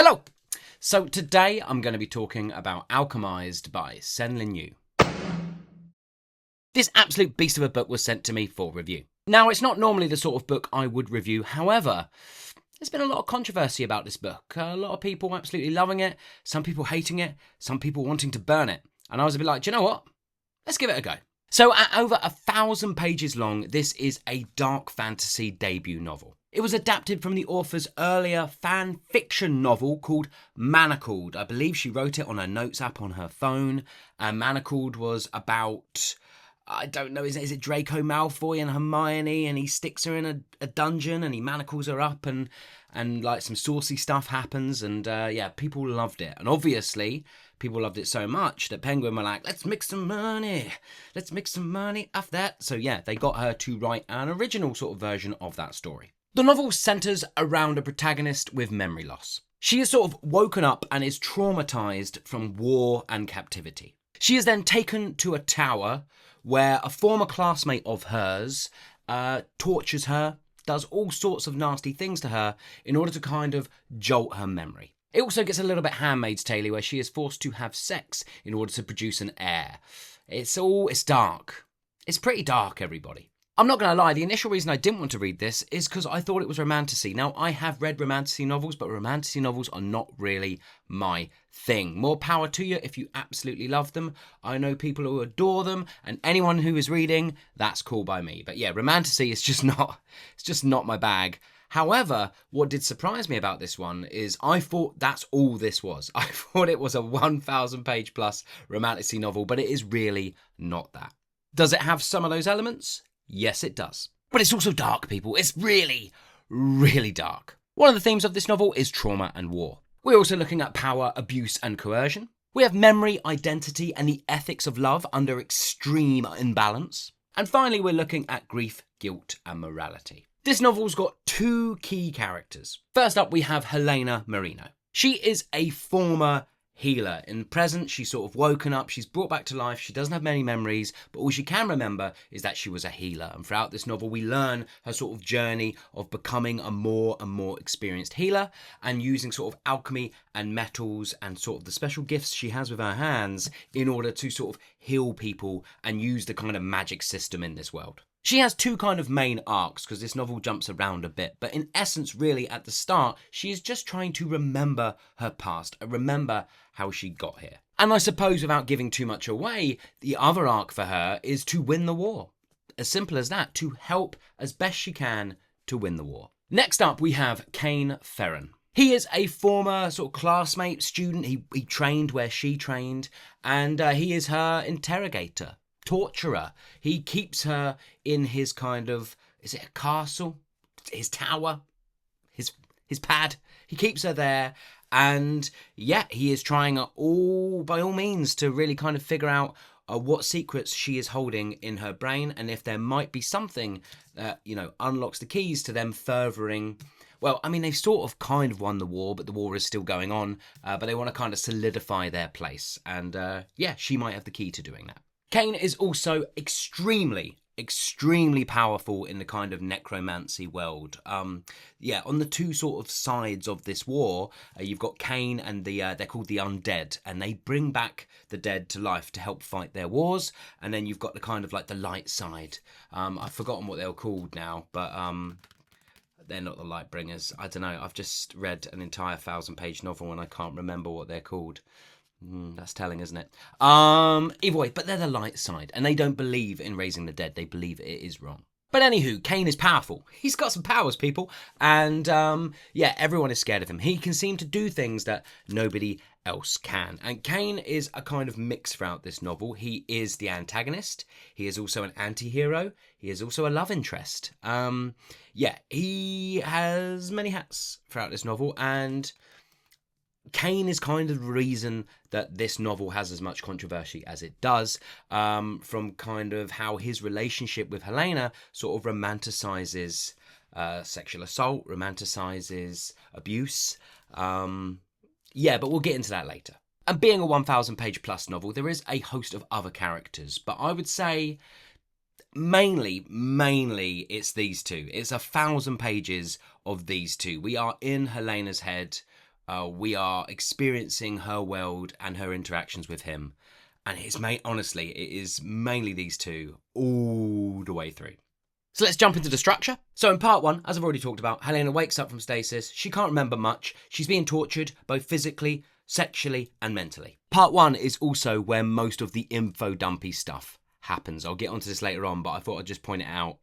Hello! So today I'm going to be talking about Alchemized by SenLinYu. This absolute beast of a book was sent to me for review. Now, it's not normally the sort of book I would review, however, there's been a lot of controversy about this book. A lot of people absolutely loving it, some people hating it, some people wanting to burn it. And I was a bit like, do you know what? Let's give it a go. So at over 1,000 pages long, this is a dark fantasy debut novel. It was adapted from the author's earlier fan fiction novel called Manacled. I believe she wrote it on her notes app on her phone. Manacled was about, I don't know, is it Draco Malfoy and Hermione, and he sticks her in a dungeon and he manacles her up and like some saucy stuff happens, and yeah, people loved it. And obviously, people loved it so much that Penguin were like, let's make some money off that. So yeah, they got her to write an original sort of version of that story. The novel centres around a protagonist with memory loss. She is sort of woken up and is traumatised from war and captivity. She is then taken to a tower where a former classmate of hers tortures her, does all sorts of nasty things to her in order to kind of jolt her memory. It also gets a little bit Handmaid's Tale-y, where she is forced to have sex in order to produce an heir. It's dark. It's pretty dark, everybody. I'm not going to lie, the initial reason I didn't want to read this is because I thought it was romantasy. Now, I have read romantasy novels, but romantasy novels are not really my thing. More power to you if you absolutely love them. I know people who adore them, and anyone who is reading, that's cool by me. But yeah, romantasy is just not my bag. However, what did surprise me about this one is I thought that's all this was. I thought it was a 1,000 page plus romantasy novel, but it is really not that. Does it have some of those elements? Yes, it does. But it's also dark, people. It's really, really dark. One of the themes of this novel is trauma and war. We're also looking at power, abuse, and coercion. We have memory, identity, and the ethics of love under extreme imbalance. And finally, we're looking at grief, guilt, and morality. This novel's got two key characters. First up, we have Helena Marino. She is a former healer. In the present, she's sort of woken up, she's brought back to life, she doesn't have many memories, but all she can remember is that she was a healer. And throughout this novel, we learn her sort of journey of becoming a more and more experienced healer and using sort of alchemy and metals and sort of the special gifts she has with her hands in order to sort of heal people and use the kind of magic system in this world. She has two kind of main arcs because this novel jumps around a bit, but in essence, really at the start, she is just trying to remember her past and remember how she got here. And I suppose without giving too much away, the other arc for her is to win the war. As simple as that, to help as best she can to win the war. Next up, we have Kane Ferren. He is a former sort of classmate, student. He trained where she trained, and he is her interrogator. Torturer. He keeps her in his kind of, is it a castle? His tower? His pad? He keeps her there, and yeah, he is trying by all means to really kind of figure out what secrets she is holding in her brain, and if there might be something that, unlocks the keys to them furthering. Well, I mean, they've sort of kind of won the war, but the war is still going on, but they want to kind of solidify their place, and yeah, she might have the key to doing that. Kane is also extremely powerful in the kind of necromancy world. Yeah, on the two sort of sides of this war, you've got Kane and they're called the undead, and they bring back the dead to life to help fight their wars. And then you've got the kind of like the light side. I've forgotten what they're called now, but they're not the light bringers. I don't know. I've just read an entire 1,000-page novel and I can't remember what they're called. That's telling, isn't it? Either way, but they're the light side, and they don't believe in raising the dead. They believe it is wrong. But anywho, Kane is powerful. He's got some powers, people. And yeah, everyone is scared of him. He can seem to do things that nobody else can. And Kane is a kind of mix throughout this novel. He is the antagonist. He is also an anti-hero. He is also a love interest. Yeah, he has many hats throughout this novel, and Kane is kind of the reason that this novel has as much controversy as it does, from kind of how his relationship with Helena sort of romanticizes sexual assault, romanticizes abuse. Yeah, but we'll get into that later. And being a 1,000 page plus novel, there is a host of other characters, but I would say mainly it's these two. It's 1,000 pages of these two. We are in Helena's head. We are experiencing her world and her interactions with him. And honestly, it is mainly these two all the way through. So let's jump into the structure. So in part 1, as I've already talked about, Helena wakes up from stasis. She can't remember much. She's being tortured, both physically, sexually, and mentally. Part 1 is also where most of the info dumpy stuff happens. I'll get onto this later on, but I thought I'd just point it out.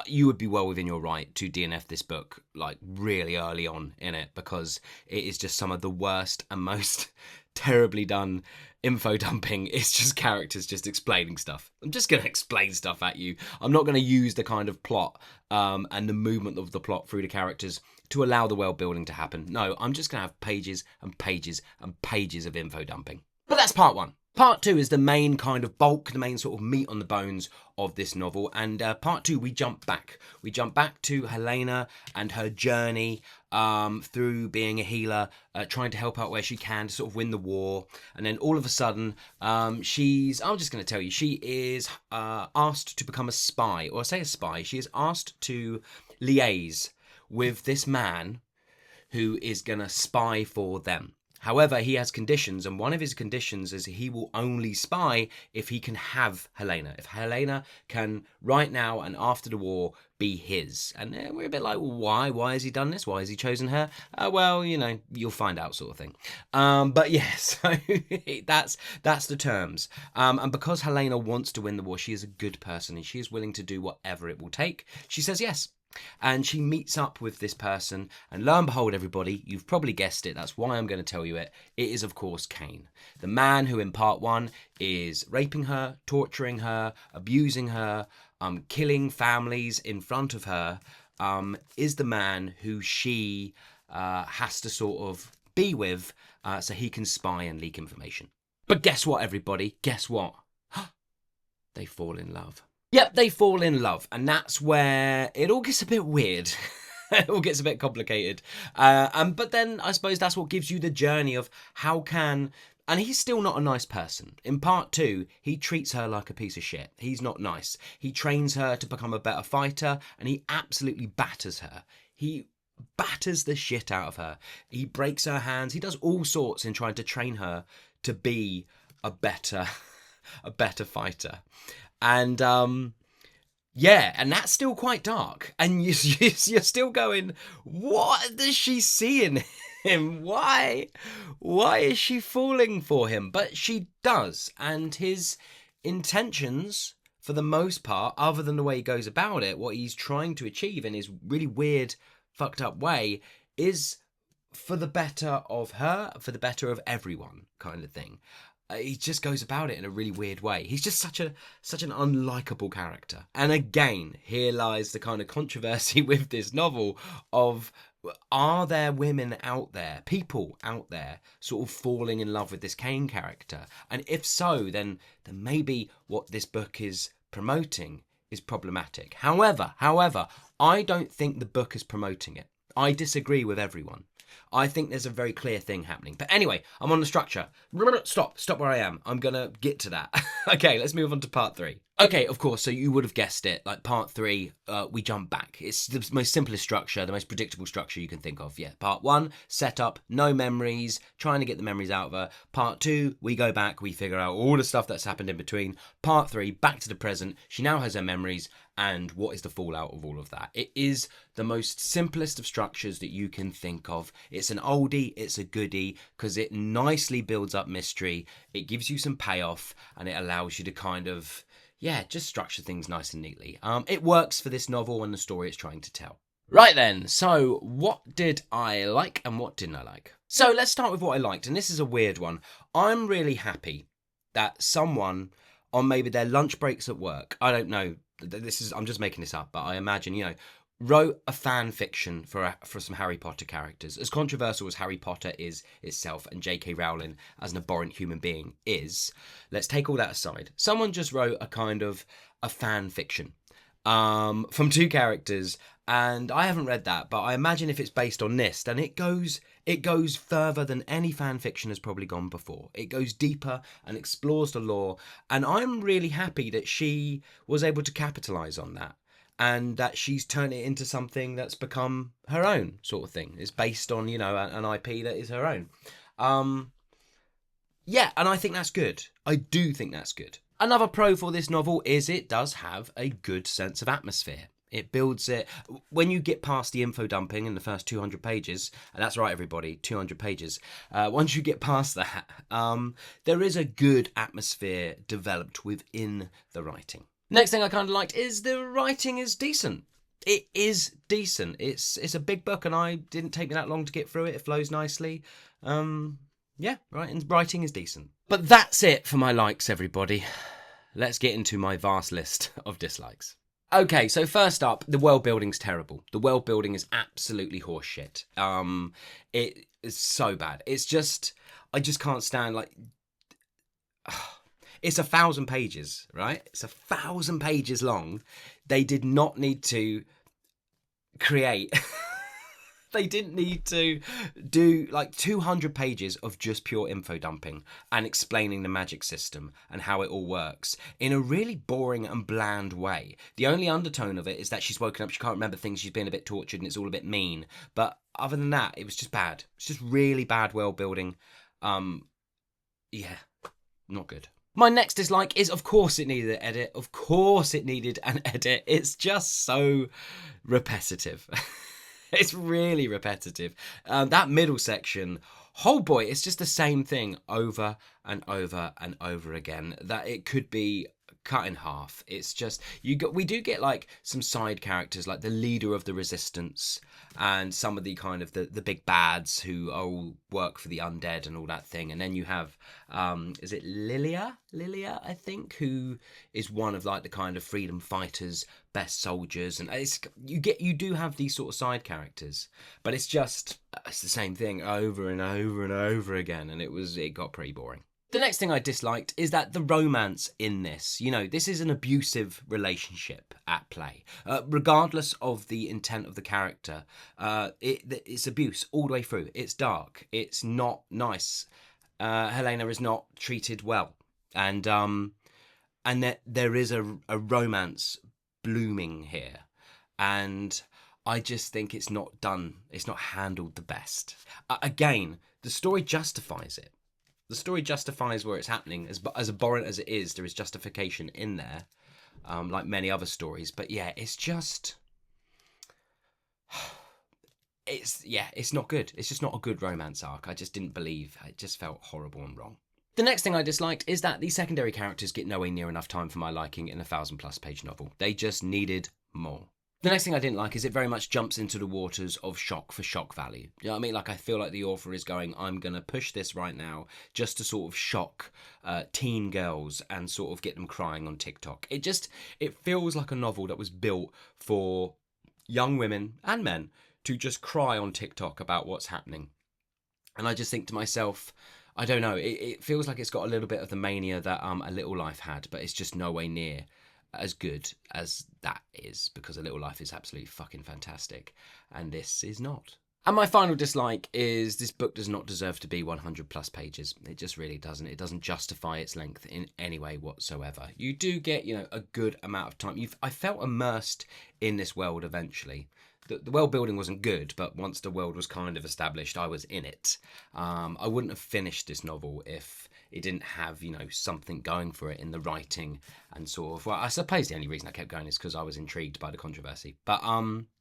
You would be well within your right to DNF this book, like, really early on in it, because it is just some of the worst and most terribly done info dumping. It's just characters just explaining stuff. I'm just going to explain stuff at you. I'm not going to use the kind of plot and the movement of the plot through the characters to allow the world building to happen. No, I'm just going to have pages and pages and pages of info dumping. But that's part 1. Part 2 is the main kind of bulk, the main sort of meat on the bones of this novel. And part 2, we jump back. We jump back to Helena and her journey through being a healer, trying to help out where she can to sort of win the war. And then all of a sudden, I'm just going to tell you, she is asked to become a spy, or I say a spy. She is asked to liaise with this man who is going to spy for them. However, he has conditions, and one of his conditions is he will only spy if he can have Helena. If Helena can, right now and after the war, be his. And we're a bit like, why? Why has he done this? Why has he chosen her? Well, you'll find out, sort of thing. But yes, so that's the terms. And because Helena wants to win the war, she is a good person, and she is willing to do whatever it will take. She says yes. And she meets up with this person, and lo and behold, everybody, you've probably guessed it, that's why I'm going to tell you it. It is, of course, Cain. The man who in part 1 is raping her, torturing her, abusing her, killing families in front of her, is the man who she has to sort of be with so he can spy and leak information. But guess what, everybody? Guess what? They fall in love. Yep, they fall in love, and that's where it all gets a bit weird. It all gets a bit complicated. But then I suppose that's what gives you the journey of how can... And he's still not a nice person. In part 2, he treats her like a piece of shit. He's not nice. He trains her to become a better fighter, and he absolutely batters her. He batters the shit out of her. He breaks her hands. He does all sorts in trying to train her to be a better fighter. And yeah, and that's still quite dark. And you're still going, what does she see in him? Why is she falling for him? But she does. And his intentions, for the most part, other than the way he goes about it, what he's trying to achieve in his really weird, fucked up way, is for the better of her, for the better of everyone, kind of thing. He just goes about it in a really weird way. He's just such an unlikable character. And again, here lies the kind of controversy with this novel of, are there women out there, people out there, sort of falling in love with this Cain character? And if so, then maybe what this book is promoting is problematic. However, I don't think the book is promoting it. I disagree with everyone. I think there's a very clear thing happening. But anyway, I'm on the structure. Stop where I am. I'm going to get to that. Okay, let's move on to part 3. Okay, of course, so you would have guessed it. Like part 3, we jump back. It's the most simplest structure, the most predictable structure you can think of. Yeah, part 1, setup, no memories, trying to get the memories out of her. Part 2, we go back, we figure out all the stuff that's happened in between. Part 3, back to the present. She now has her memories. And what is the fallout of all of that? It is the most simplest of structures that you can think of. It's an oldie, it's a goodie, because it nicely builds up mystery. It gives you some payoff, and it allows you to kind of, just structure things nice and neatly. It works for this novel and the story it's trying to tell. Right then, so what did I like and what didn't I like? So let's start with what I liked, and this is a weird one. I'm really happy that someone on maybe their lunch breaks at work, I don't know, I'm just making this up, but I imagine, wrote a fan fiction for some Harry Potter characters. As controversial as Harry Potter is itself, and J.K. Rowling as an abhorrent human being is, let's take all that aside. Someone just wrote a kind of a fan fiction from 2 characters, and I haven't read that, but I imagine if it's based on this, then it goes further than any fan fiction has probably gone before. It goes deeper and explores the lore, and I'm really happy that she was able to capitalise on that. and that she's turned it into something that's become her own sort of thing. It's based on, you know, an IP that is her own. Yeah, and I think that's good. I do think that's good. Another pro for this novel is it does have a good sense of atmosphere. It builds it. When you get past the info dumping in the first 200 pages, and that's right, everybody, 200 pages. Once you get past that, there is a good atmosphere developed within the writing. Next thing I kind of liked is the writing is decent. It is decent. It's a big book, and I didn't take me that long to get through it. It flows nicely. Yeah, right. And writing is decent. But that's it for my likes, everybody. Let's get into my vast list of dislikes. Okay, so first up, the world building's terrible. The world building is absolutely horseshit. It is so bad. It's just, I just can't stand, like, it's 1,000 pages, right? It's 1,000 pages long. They did not need to create... They didn't need to do like 200 pages of just pure info dumping and explaining the magic system and how it all works in a really boring and bland way. The only undertone of it is that she's woken up, she can't remember things, she's been a bit tortured, and it's all a bit mean. But other than that, it was just bad. It's just really bad world building. Yeah, not good. My next dislike is, of course, it needed an edit. Of course it needed an edit. It's just so repetitive. It's really repetitive. That middle section, oh boy, it's just the same thing over and over and over again. That it could be cut in half. It's just we do get like some side characters, like the leader of the resistance and some of the kind of the big bads who all work for the undead and all that thing. And then you have is it Lilia, I think, who is one of like the kind of freedom fighters, best soldiers, and you do have these sort of side characters, but it's the same thing over and over and over again, and it got pretty boring. The next thing I disliked is that the romance in this, you know, this is an abusive relationship at play. Regardless of the intent of the character, it's abuse all the way through. It's dark. It's not nice. Helena is not treated well. And that there is a romance blooming here. And I just think it's not done. It's not handled the best. Again, the story justifies it. The story justifies where it's happening. As abhorrent as it is, there is justification in there, like many other stories. But yeah, it's just... It's not good. It's just not a good romance arc. I just didn't believe. It just felt horrible and wrong. The next thing I disliked is that the secondary characters get nowhere near enough time for my liking in a 1,000+ page novel. They just needed more. The next thing I didn't like is it very much jumps into the waters of shock for shock value. You know what I mean? Like, I feel like the author is going, I'm going to push this right now just to sort of shock teen girls and sort of get them crying on TikTok. It feels like a novel that was built for young women and men to just cry on TikTok about what's happening. And I just think to myself, I don't know, it feels like it's got a little bit of the mania that A Little Life had, but it's just no way near as good as that is, because A Little Life is absolutely fucking fantastic and this is not. And my final dislike is this book does not deserve to be 100+ pages. It just really doesn't. It doesn't justify its length in any way whatsoever. You do get, you know, a good amount of time. I felt immersed in this world eventually. The world building wasn't good, but once the world was kind of established, I was in it. I wouldn't have finished this novel if it didn't have, you know, something going for it in the writing and sort of... Well, I suppose the only reason I kept going is because I was intrigued by the controversy. But,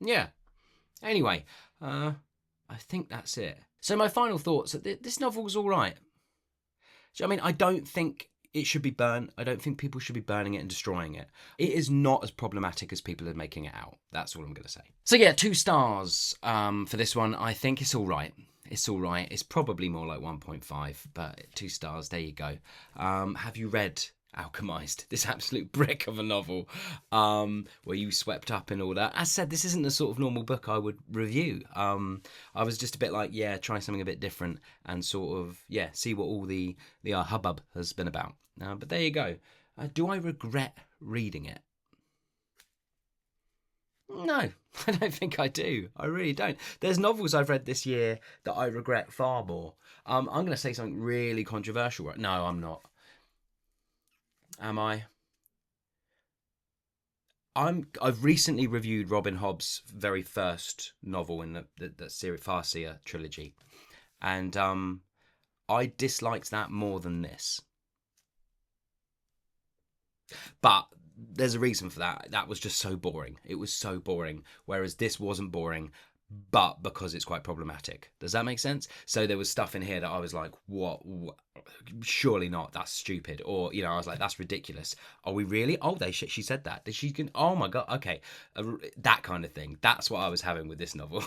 yeah. Anyway, I think that's it. So my final thoughts, this novel's all right. So, I mean, I don't think it should be burnt. I don't think people should be burning it and destroying it. It is not as problematic as people are making it out. That's all I'm going to say. So yeah, 2 stars for this one. I think it's all right. It's all right. It's probably more like 1.5, but 2 stars. There you go. Have you read Alchemized, this absolute brick of a novel, where you swept up and all that? As said, this isn't the sort of normal book I would review. I was just a bit like, yeah, try something a bit different and sort of, yeah, see what all the hubbub has been about. But there you go. Do I regret reading it? No, I don't think I do. I really don't. There's novels I've read this year that I regret far more. I'm going to say something really controversial. No, I'm not. Am I? I've recently reviewed Robin Hobb's very first novel in the Farseer trilogy, and I disliked that more than this. But there's a reason for that. That was just so boring. It was so boring. Whereas this wasn't boring, but because it's quite problematic. Does that make sense? So there was stuff in here that I was like, what? Surely not. That's stupid. Or, you know, I was like, that's ridiculous. Are we really? Oh, she said that. Did she? Oh my God. Okay. That kind of thing. That's what I was having with this novel.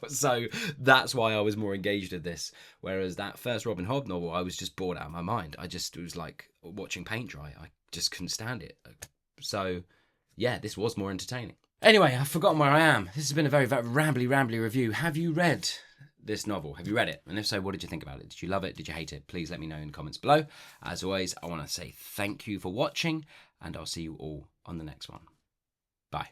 So that's why I was more engaged in this. Whereas that first Robin Hobb novel, I was just bored out of my mind. It was like watching paint dry. I just couldn't stand it. So yeah, this was more entertaining. Anyway, I've forgotten where I am. This has been a very, very rambly review. Have you read this novel? Have you read it? And if so, what did you think about it? Did you love it? Did you hate it? Please let me know in the comments below. As always, I want to say thank you for watching, and I'll see you all on the next one. Bye.